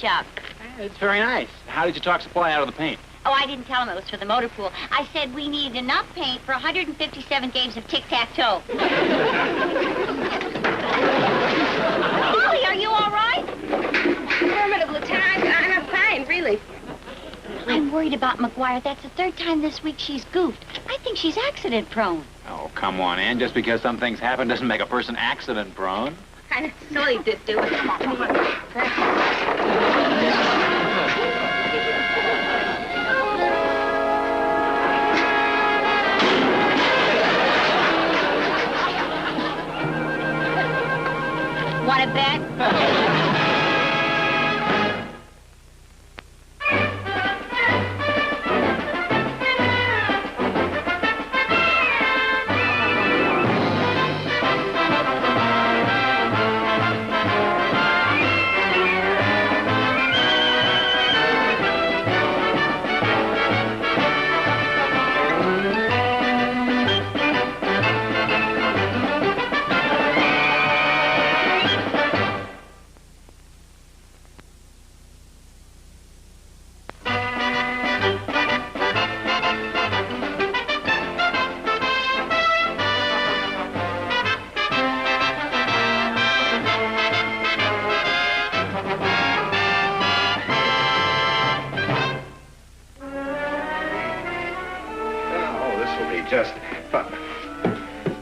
job. It's very nice. How did you talk supply out of the paint? Oh, I didn't tell him it was for the motor pool. I said we needed enough paint for 157 games of tic-tac-toe. Molly, are you all right? Affirmative, Lieutenant. I'm fine, really. I'm worried about McGuire. That's the third time this week she's goofed. I think she's accident-prone. Oh, come on, Ann. Just because some things happen doesn't make a person accident-prone. Kind of silly to do it. Come on. Want to bet?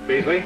Beasley?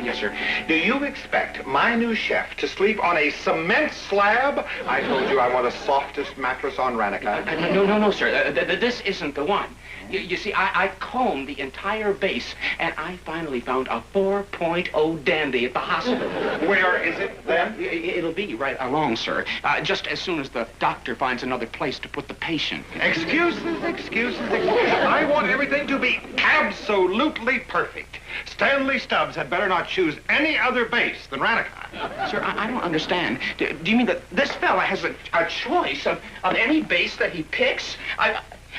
Yes, sir. Do you expect my new chef to sleep on a cement slab? I told you I want the softest mattress on Ranaka. No, sir. This isn't the one. You see, I combed the entire base, and I finally found a 4.0 dandy at the hospital. Where is it, then? It'll be right along, sir. Just as soon as the doctor finds another place to put the patient. Excuses. I want everything to be absolutely perfect. Stanley Stubbs had better not choose any other base than Ranaka. Sir, I don't understand. Do you mean that this fella has a choice of any base that he picks?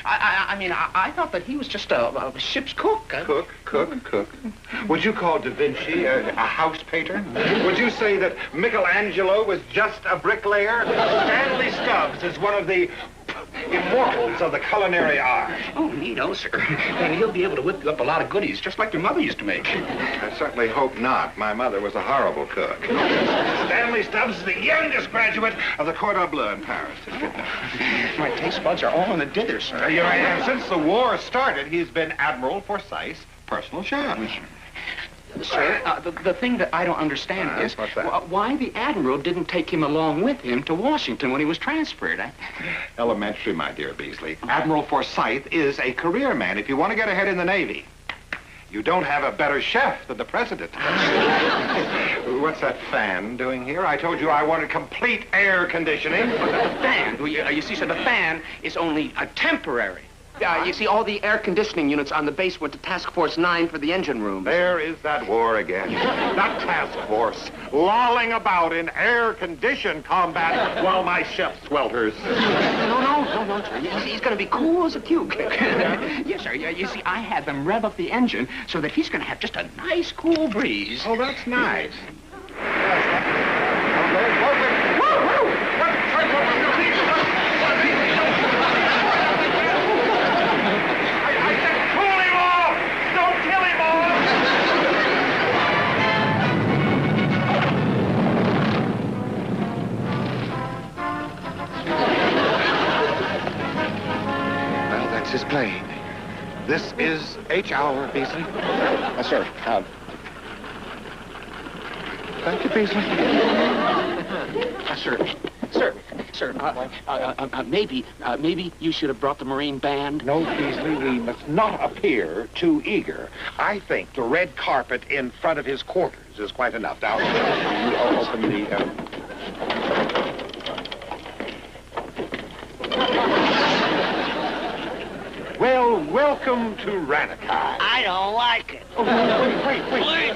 I mean, I thought that he was just a ship's cook. Cook. Would you call Da Vinci a house painter? Would you say that Michelangelo was just a bricklayer? Stanley Stubbs is one of the immortals of the culinary art. Oh, neato, sir. And he'll be able to whip you up a lot of goodies, just like your mother used to make. I certainly hope not. My mother was a horrible cook. Stanley Stubbs is the youngest graduate of the Cordon Bleu in Paris. My taste buds are all in the dither, sir. You're right. And since the war started, he's been Admiral Forsyth's personal chef. Sir, the thing that I don't understand is why the Admiral didn't take him along with him to Washington when he was transferred. Elementary, my dear Beasley. Admiral Forsyth is a career man if you want to get ahead in the Navy. You don't have a better chef than the President. What's that fan doing here? I told you I wanted complete air conditioning. The fan, you see, sir, the fan is only temporary. You see, all the air conditioning units on the base went to Task Force 9 for the engine room. There is that war again. That task force lolling about in air-conditioned combat while my chef swelters. No, sir. He's going to be cool as a cuke. Yes, sir. You see, I had them rev up the engine so that he's going to have just a nice, cool breeze. Oh, that's nice. His plane. This is H hour, Beasley. Sir. Thank you, Beasley. Sir, maybe you should have brought the Marine band. No, Beasley, we must not appear too eager. I think the red carpet in front of his quarters is quite enough. Now, you open the... Well, welcome to Ranaka. I don't like it. Oh, wait.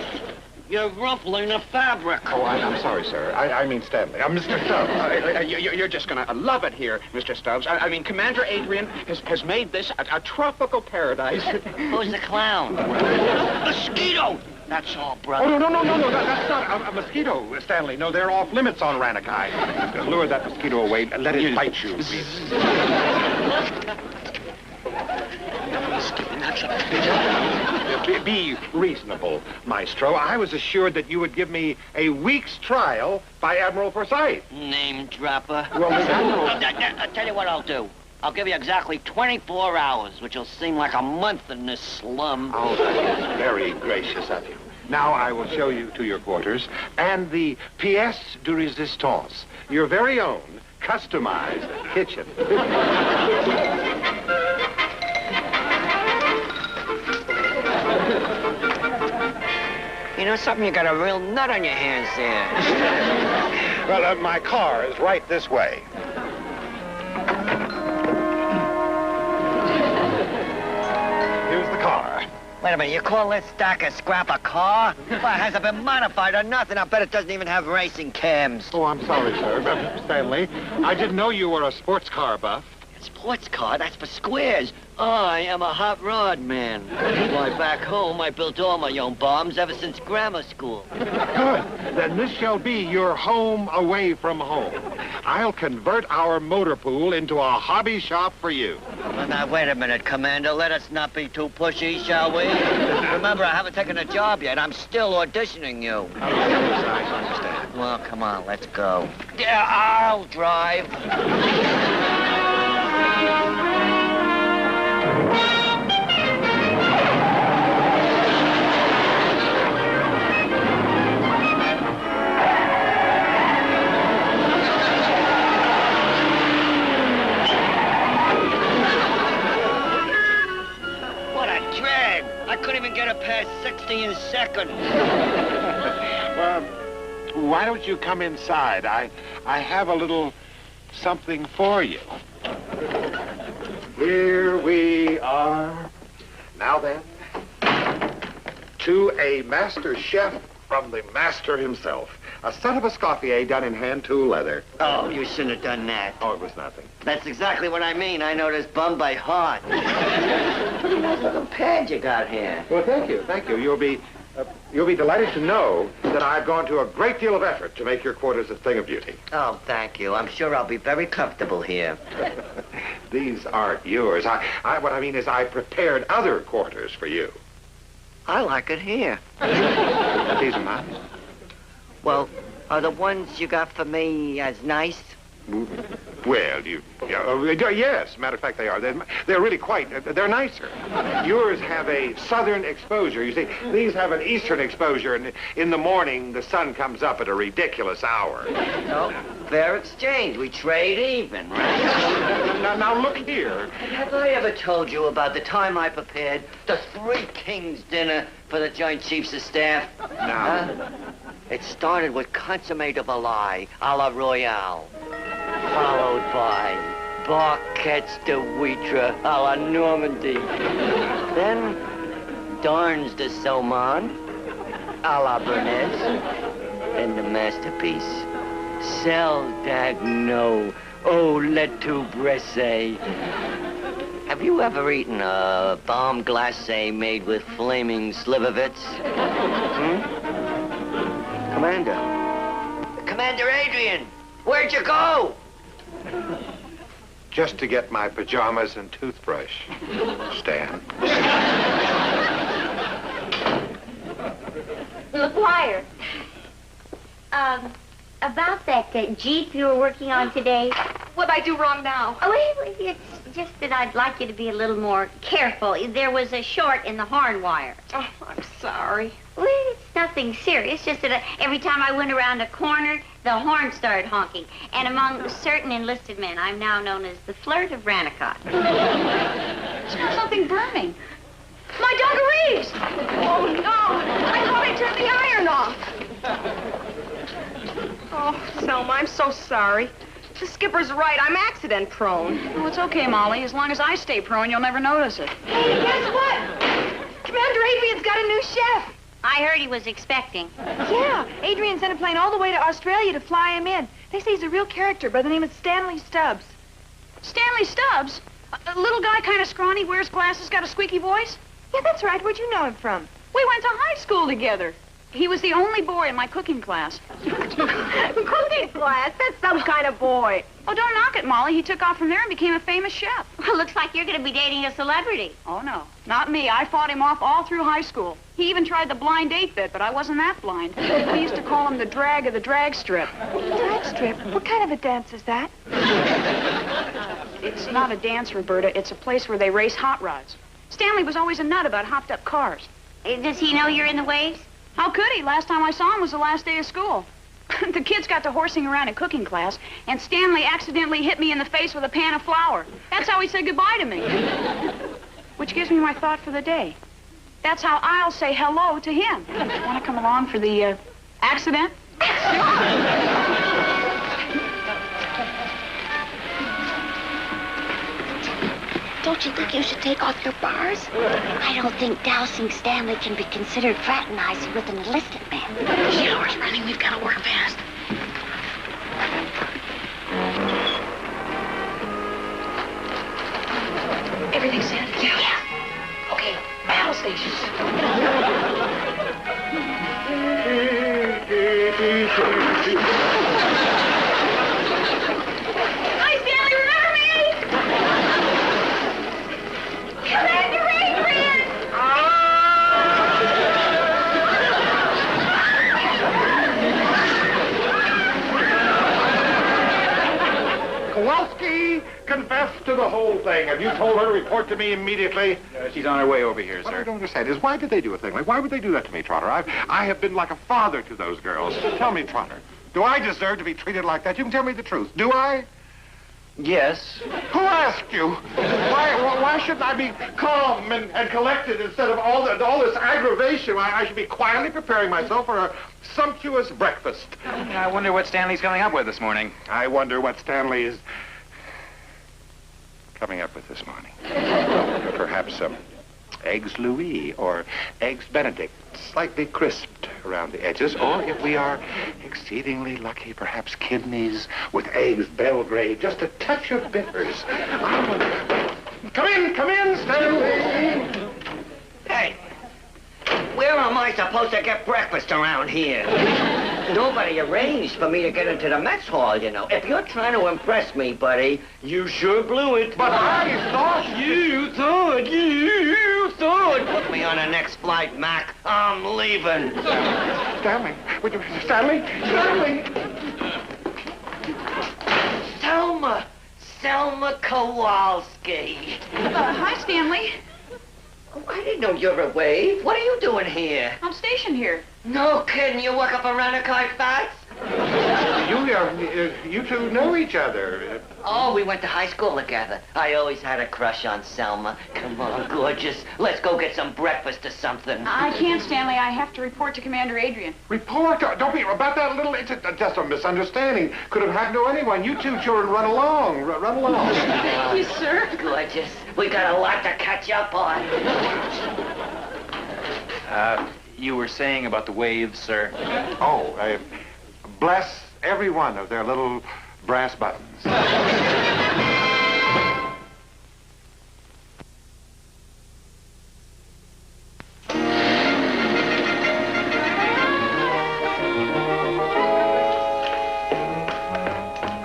You're ruffling the fabric. Oh, I'm sorry, sir. I mean Stanley. I'm Mr. Stubbs. You're just going to love it here, Mr. Stubbs. I mean, Commander Adrian has made this a tropical paradise. Who's the clown? Mosquito! That's all, Oh, brother. no. That's not a mosquito, Stanley. No, they're off limits on Ranakai. Lure that mosquito away and let it bite you, please. Be reasonable, Maestro. I was assured that you would give me a week's trial by Admiral Forsyth. Name dropper. Well, Miss Admiral... I'll tell you what I'll do. I'll give you exactly 24 hours, which will seem like a month in this slum. Oh, that is very gracious of you. Now I will show you to your quarters and the pièce de résistance, your very own customized kitchen. You know something? You got a real nut on your hands there. Well, my car is right this way. Here's the car. Wait a minute, you call this stack of scrap a car? Well, it hasn't been modified or nothing. I bet it doesn't even have racing cams. Oh, I'm sorry, sir. Stanley, I didn't know you were a sports car buff. Sports car? That's for squares. I am a hot rod man. Why, back home, I built all my own bombs ever since grammar school. Good. Then this shall be your home away from home. I'll convert our motor pool into a hobby shop for you. Well, now, wait a minute, Commander. Let us not be too pushy, shall we? Remember, I haven't taken a job yet. I'm still auditioning you. I understand. Well, come on, let's go. Yeah, I'll drive. What a drag! I couldn't even get it past 60 in second. Well, why don't you come inside? I have a little something for you. Here we are. Now then, to a master chef from the master himself. A son of Escoffier done in hand tool leather. Oh, you shouldn't have done that. Oh, it was nothing. That's exactly what I mean. I know this bum by heart. Pretty nice little pad you got here. Well, thank you. You'll be delighted to know that I've gone to a great deal of effort to make your quarters a thing of beauty. Oh, thank you. I'm sure I'll be very comfortable here. These aren't yours. What I mean is I prepared other quarters for you. I like it here. These are mine. Well, are the ones you got for me as nice? Well, yes. Matter of fact, they are. They're really they're nicer. Yours have a southern exposure. You see, these have an eastern exposure, and in the morning, the sun comes up at a ridiculous hour. Oh, fair exchange. We trade even, right? Now, look here. Have I ever told you about the time I prepared the Three Kings dinner for the Joint Chiefs of Staff? No. It started with consommé de volaille à la royale, followed by barquettes de huître à la Normandy. Then darns de saumon à la Bernaise. And the masterpiece, Celle d'agneau au lait tout brassé. Have you ever eaten a bombe glacé made with flaming slivovitz? Commander Adrian, where'd you go? Just to get my pajamas and toothbrush, Stan. McGuire, about that Jeep you were working on today. What'd I do wrong now? Oh, wait, it's just that I'd like you to be a little more careful. There was a short in the horn wire. Oh, I'm sorry. Well, it's nothing serious, just that every time I went around a corner, the horn started honking. And among certain enlisted men, I'm now known as the flirt of Rannicott. There's something burning. My dungarees! Oh, no! I thought I turned the iron off. Oh, Selma, I'm so sorry. The skipper's right. I'm accident prone. Oh, it's okay, Molly. As long as I stay prone, you'll never notice it. Hey, guess what? Commander Adrian's got a new chef. I heard he was expecting. Yeah, Adrian sent a plane all the way to Australia to fly him in. They say he's a real character by the name of Stanley Stubbs. Stanley Stubbs? A little guy, kind of scrawny, wears glasses, got a squeaky voice? Yeah, that's right. Where'd you know him from? We went to high school together. He was the only boy in my cooking class. Cooking class? That's some kind of boy. Oh, don't knock it, Molly. He took off from there and became a famous chef. Well, looks like you're going to be dating a celebrity. Oh, no. Not me. I fought him off all through high school. He even tried the blind date bit, but I wasn't that blind. We used to call him the drag of the drag strip. Drag strip? What kind of a dance is that? It's not a dance, Roberta. It's a place where they race hot rods. Stanley was always a nut about hopped-up cars. Does he know you're in the waves? How could he? Last time I saw him was the last day of school. The kids got to horsing around in cooking class, and Stanley accidentally hit me in the face with a pan of flour. That's how he said goodbye to me. Which gives me my thought for the day. That's how I'll say hello to him. Want to come along for the, accident? Don't you think you should take off your bars? I don't think dousing Stanley can be considered fraternizing with an enlisted man. The hour's running. We've got to work fast. Everything set? Yeah. Okay, battle stations. Hi, Stanley, remember me? Commander Adrian! Kowalski confessed to the whole thing. Have you told her to report to me immediately? She's on her way over here, What I sir. don't understand is why did they do a thing like why would they do that to me, Trotter? I have been like a father to those girls. Tell me, Trotter, do I deserve to be treated like that? You can tell me the truth. Do I? Yes. Who asked you? Why shouldn't I be calm and collected instead of all this aggravation? I should be quietly preparing myself for a sumptuous breakfast. I wonder what Stanley's coming up with this morning. I wonder what Stanley is coming up with this morning. Perhaps some eggs Louis or eggs Benedict, slightly crisped around the edges. Or if we are exceedingly lucky, perhaps kidneys with eggs Belgrade, just a touch of bitters. Come in, Stanley. Hey, where am I supposed to get breakfast around here? Nobody arranged for me to get into the mess hall, you know. If you're trying to impress me, buddy, you sure blew it. But I thought You thought. Put me on the next flight, Mac. I'm leaving. Stanley, would you, Stanley? Selma Kowalski. Hi, Stanley. Oh, I didn't know you were a wave. What are you doing here? I'm stationed here. No kidding, you work up around the car fast? You two know each other. Oh, we went to high school together. I always had a crush on Selma. Come on, gorgeous. Let's go get some breakfast or something. I can't, Stanley. I have to report to Commander Adrian. Report. Don't be about that little. It's just a misunderstanding. Could have happened to anyone. You two children run along. Run along. Thank you, sir. Gorgeous. We got a lot to catch up on. You were saying about the waves, sir. Oh, bless every one of their little brass buttons.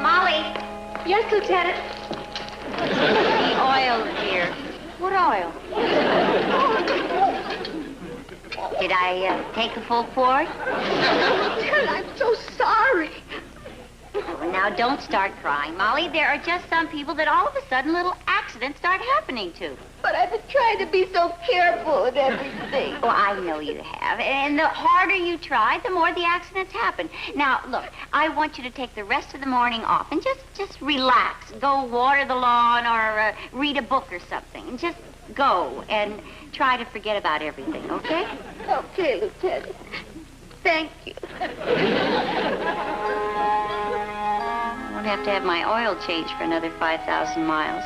Molly, Yes, Lieutenant. the oil here. What oil? Did I take a full quart? Lieutenant, I'm so sorry. Oh, now, don't start crying, Molly. There are just some people that all of a sudden little accidents start happening to. But I've been trying to be so careful and everything. Oh, I know you have. And the harder you try, the more the accidents happen. Now, look, I want you to take the rest of the morning off and just relax. Go water the lawn or read a book or something. And just go and try to forget about everything, okay? Okay, Lieutenant. Thank you. I won't have to have my oil changed for another 5,000 miles.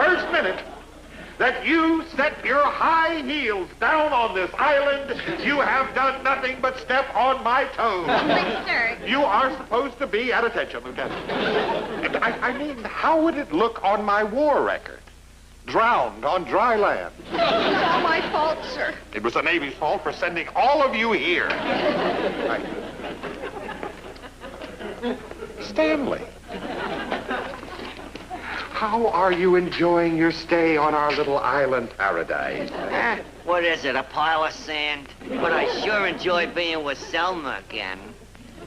first minute that you set your high heels down on this island, you have done nothing but step on my toes. But, sir... You are supposed to be at attention, Lieutenant. I mean, how would it look on my war record? Drowned on dry land. It's all my fault, sir. It was the Navy's fault for sending all of you here. Stanley. How are you enjoying your stay on our little island paradise? What is it, a pile of sand? But I sure enjoy being with Selma again.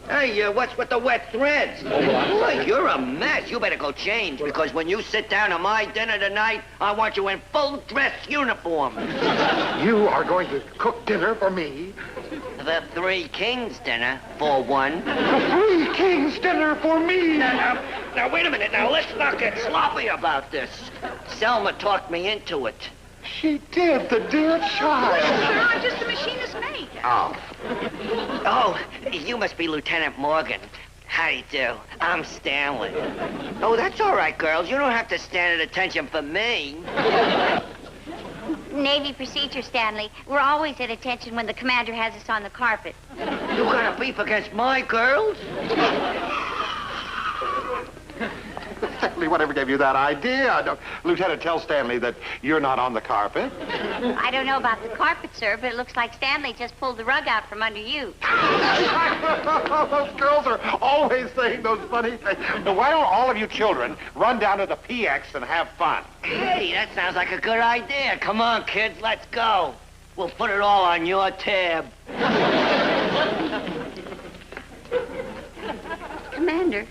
Hey, what's with the wet threads? Boy, you're a mess. You better go change, because when you sit down to my dinner tonight, I want you in full dress uniform. You are going to cook dinner for me? The Three Kings dinner, for one. The Three Kings dinner for me? Now, wait a minute. Now, let's not get sloppy about this. Selma talked me into it. She did, the dear child. Sir, I'm just a machinist mate. Oh. Oh, you must be Lieutenant Morgan. How do you do? I'm Stanley. Oh, that's all right, girls. You don't have to stand at attention for me. Navy procedure, Stanley. We're always at attention when the commander has us on the carpet. You got a beef against my girls? Stanley, whatever gave you that idea? No, Lieutenant, tell Stanley that you're not on the carpet. I don't know about the carpet, sir, but it looks like Stanley just pulled the rug out from under you. Those girls are always saying those funny things. Now, why don't all of you children run down to the PX and have fun? Hey, that sounds like a good idea. Come on, kids, let's go. We'll put it all on your tab. Commander,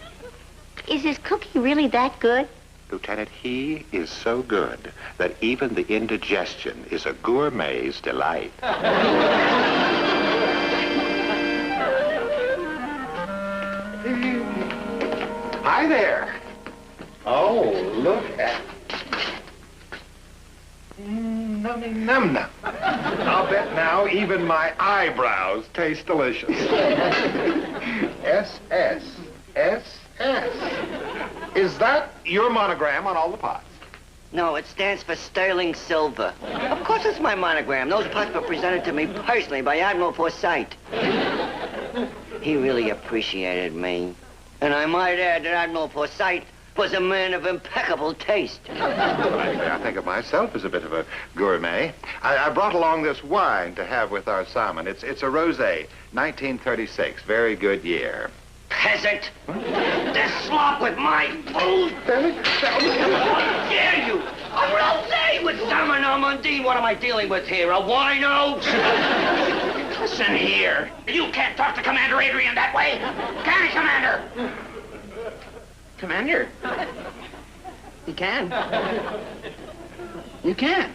is his cooking really that good? Lieutenant, he is so good that even the indigestion is a gourmet's delight. Hi there. Oh, look at... Num-num. I'll bet now even my eyebrows taste delicious. S.S. S.S. Is that your monogram on all the pots? No, it stands for sterling silver. Of course it's my monogram. Those pots were presented to me personally by Admiral Forsyth. He really appreciated me. And I might add that Admiral Forsyth was a man of impeccable taste. I think of myself as a bit of a gourmet. I brought along this wine to have with our salmon. It's a rosé, 1936. Very good year. Peasant! This slop with my food! How dare you! A rosé with salmon Normandie! What am I dealing with here, a wino? Listen here. You can't talk to Commander Adrian that way. Can you, Commander? Commander? You can. You can.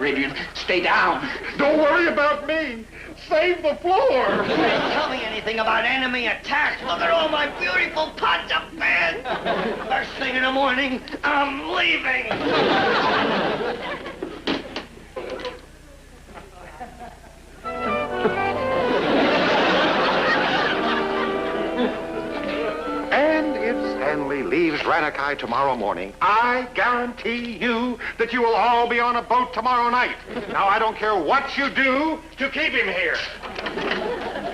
Adrian, stay down. Don't worry about me. Save the floor. Tell me anything about enemy attacks. Look at all my beautiful pots of bed. First thing in the morning, I'm leaving. And if Stanley leaves Ranakai tomorrow morning, I guarantee you that you will all be on a boat tomorrow night. Now, I don't care what you do to keep him here.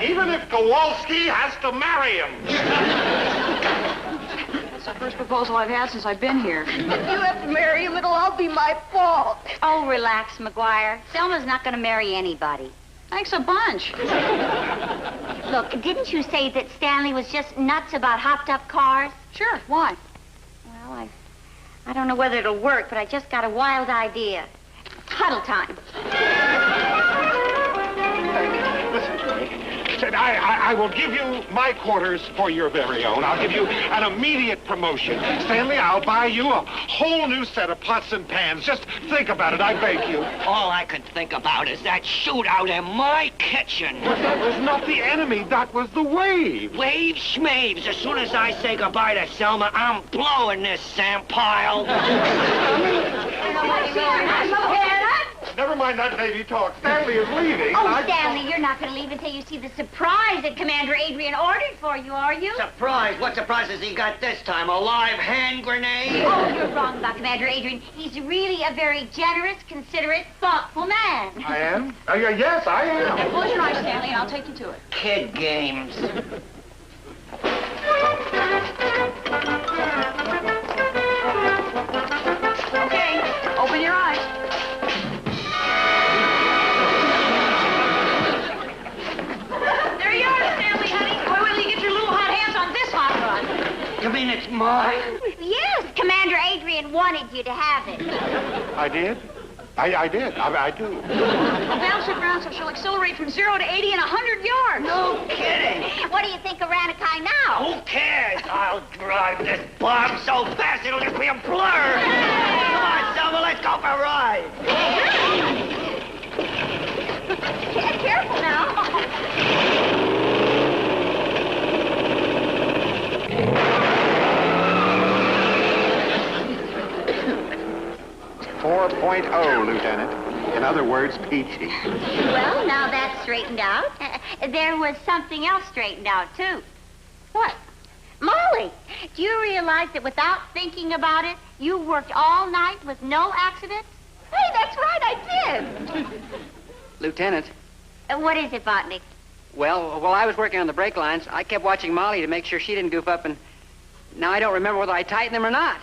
Even if Kowalski has to marry him. That's the first proposal I've had since I've been here. If you have to marry him, it'll all be my fault. Oh, relax, McGuire. Selma's not going to marry anybody. Thanks a bunch. Look, didn't you say that Stanley was just nuts about hopped-up cars? Sure, why? Well, I don't know whether it'll work, but I just got a wild idea. Huddle time. Listen to me. I will give you my quarters for your very own. I'll give you an immediate promotion. Stanley, I'll buy you a whole new set of pots and pans. Just think about it, I beg you. All I can think about is that shootout in my kitchen. But that was not the enemy. That was the wave. Wave schmaves. As soon as I say goodbye to Selma, I'm blowing this sand pile. Never mind that Navy talk. Stanley is leaving. Oh, Stanley, you're not going to leave until you see the surprise that Commander Adrian ordered for you, are you? Surprise? What surprise has he got this time? A live hand grenade? Oh, you're wrong about Commander Adrian. He's really a very generous, considerate, thoughtful man. I am? Yes, I am. Close your eyes, Stanley, and I'll take you to it. Kid games. Okay, open your eyes. There you are, Stanley, honey. Wait till you get your little hot hands on this hot rod. You mean it's mine? Yes, Commander Adrian wanted you to have it. I did? I did. I do. The battleship ground so she'll accelerate from 0 to 80 in 100 yards. No kidding. What do you think of Ranakai now? Who cares? I'll drive this bomb so fast it'll just be a blur. Come on, Selma, let's go for a ride. Careful now. 4.0, Lieutenant. In other words, peachy. Well, now that's straightened out. There was something else straightened out, too. What? Molly, do you realize that without thinking about it, you worked all night with no accidents? Hey, that's right, I did. Lieutenant, What is it, Botnick? well, while I was working on the brake lines, I kept watching Molly to make sure she didn't goof up, and now I don't remember whether I tightened them or not.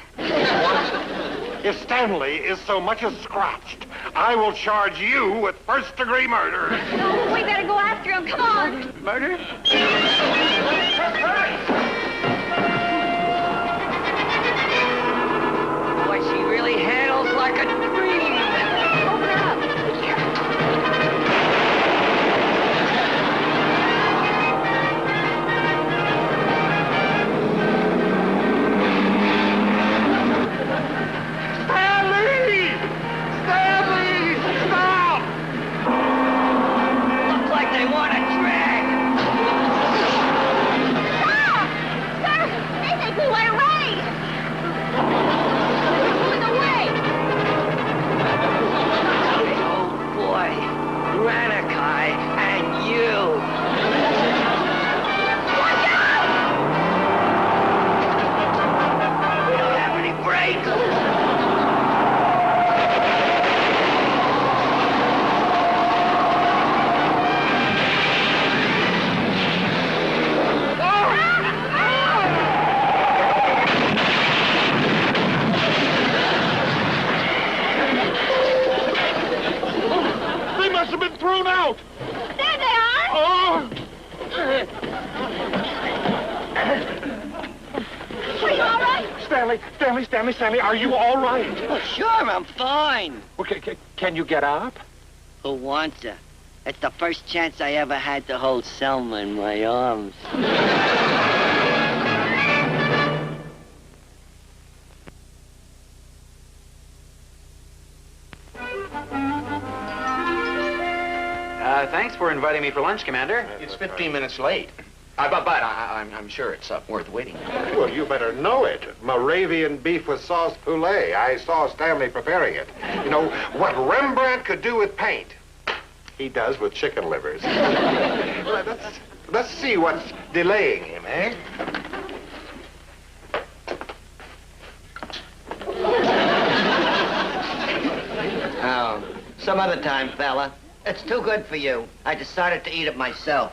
If Stanley is so much as scratched, I will charge you with first-degree murder. No, we better go after him. Come on. Murder? Boy, she really handles like a dream. Open her up. They want a drag. Stop! Sir, they think we want to race. Pulling away. Oh, boy. Ranakai and you. Watch out! We don't have any brakes. Thrown out! There they are! Oh! Are you all right? Stanley, are you all right? Well, sure, I'm fine. Okay, can you get up? Who wants her? It's the first chance I ever had to hold Selma in my arms. Thanks for inviting me for lunch, Commander. It's 15 minutes late. But I'm sure it's worth waiting for. Well, you better know it. Moravian beef with sauce poulet. I saw Stanley preparing it. You know, what Rembrandt could do with paint, he does with chicken livers. Let's see what's delaying him, eh? Oh, some other time, fella. It's too good for you. I decided to eat it myself.